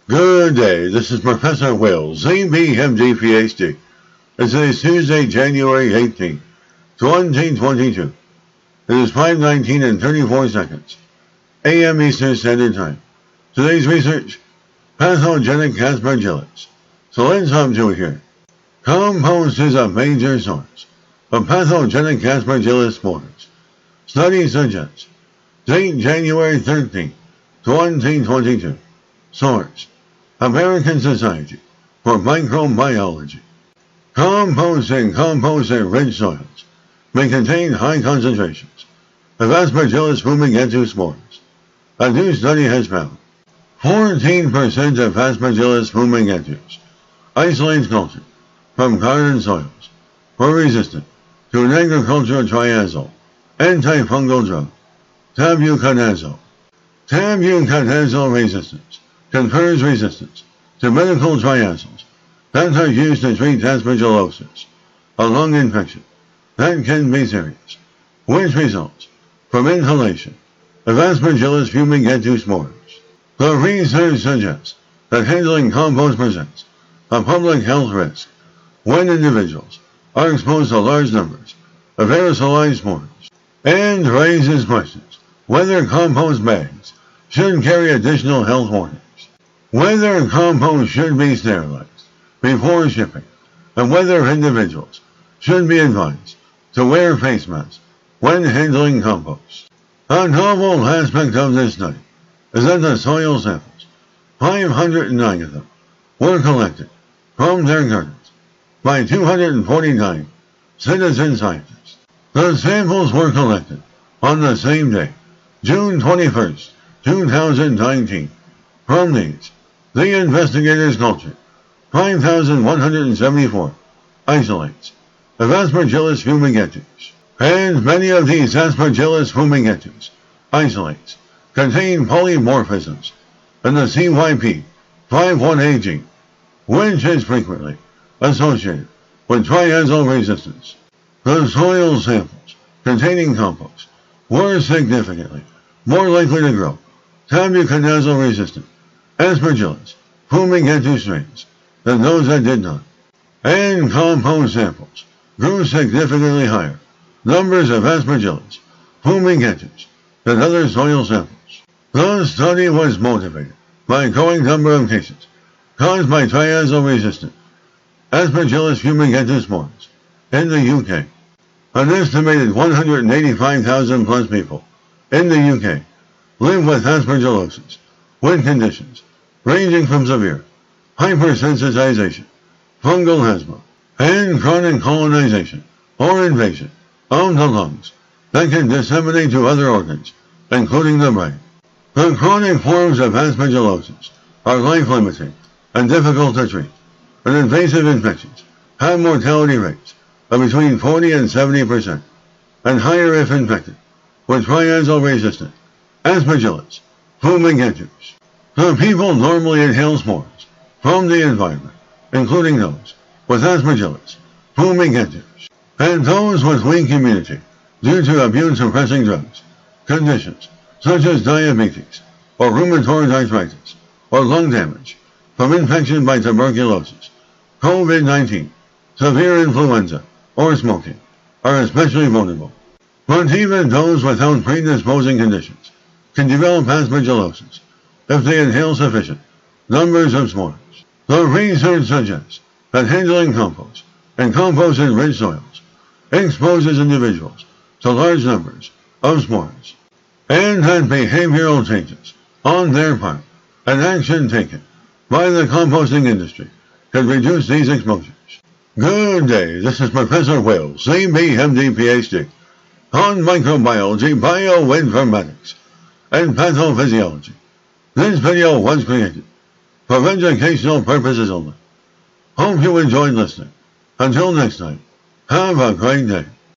Good day, this is Professor Will, ZBMD PhD. It's Tuesday, January 18, 2022. It is 5:19 and 34 seconds, a.m. Eastern Standard Time. Today's research, pathogenic Aspergillus. So let's hop to it here. Compost is a major source of pathogenic Aspergillus spores. Study suggests. Date January 13, 2022. Source, American Society for Microbiology. Compost and rich soils may contain high concentrations of Aspergillus fumigentus spores. A new study has found 14% of Aspergillus fumigentus isolates culture from garden soils were resistant to an agricultural triazole antifungal drug, tabuconazole. Tabuconazole resistance confers resistance to medical triazoles that are used to treat aspergillosis, a lung infection that can be serious, which results from inhalation of Aspergillus fumigentus spores. The research suggests that handling compost presents a public health risk when individuals are exposed to large numbers of aerosolized spores, and raises questions whether compost bags should carry additional health warnings, whether compost should be sterilized before shipping, and whether individuals should be advised to wear face masks when handling compost. A novel aspect of this study is that the soil samples, 509 of them, were collected from their gardens by 249 citizen scientists. The samples were collected on the same day, June 21st, 2019. From these, the investigators cultured 5,174 isolates of Aspergillus fumigentus, and many of these Aspergillus fumigentus isolates contain polymorphisms in the CYP51A gene, which is frequently associated with triazole resistance. The soil samples containing compost were significantly more likely to grow tabuconazole resistant Aspergillus fumigentus strains than those that did not, and compost samples grew significantly higher numbers of Aspergillus fumigentus than other soil samples. The study was motivated by a growing number of cases caused by triazole resistant Aspergillus fumigentus spores in the UK. An estimated 185,000 plus people in the UK live with aspergillosis, with conditions ranging from severe hypersensitization, fungal asthma, and chronic colonization or invasion of the lungs that can disseminate to other organs, including the brain. The chronic forms of aspergillosis are life-limiting and difficult to treat, and invasive infections have mortality rates of between 40 and 70%, and higher if infected with triazole-resistant Aspergillus fumigentus. The people normally inhale spores from the environment, including those with Aspergillus fumigentus, and those with weak immunity due to immune-suppressing drugs, conditions such as diabetes or rheumatoid arthritis or lung damage from infection by tuberculosis, COVID-19, severe influenza, or smoking are especially vulnerable. But even those without predisposing conditions can develop aspergillosis if they inhale sufficient numbers of spores. The research suggests that handling compost and compost-enriched soils exposes individuals to large numbers of spores, and that behavioral changes on their part and action taken by the composting industry could reduce these exposures. Good day, this is Professor Will, ZBMD PhD, on microbiology, bioinformatics, and pathophysiology. This video was created for educational purposes only. Hope you enjoyed listening. Until next time, have a great day.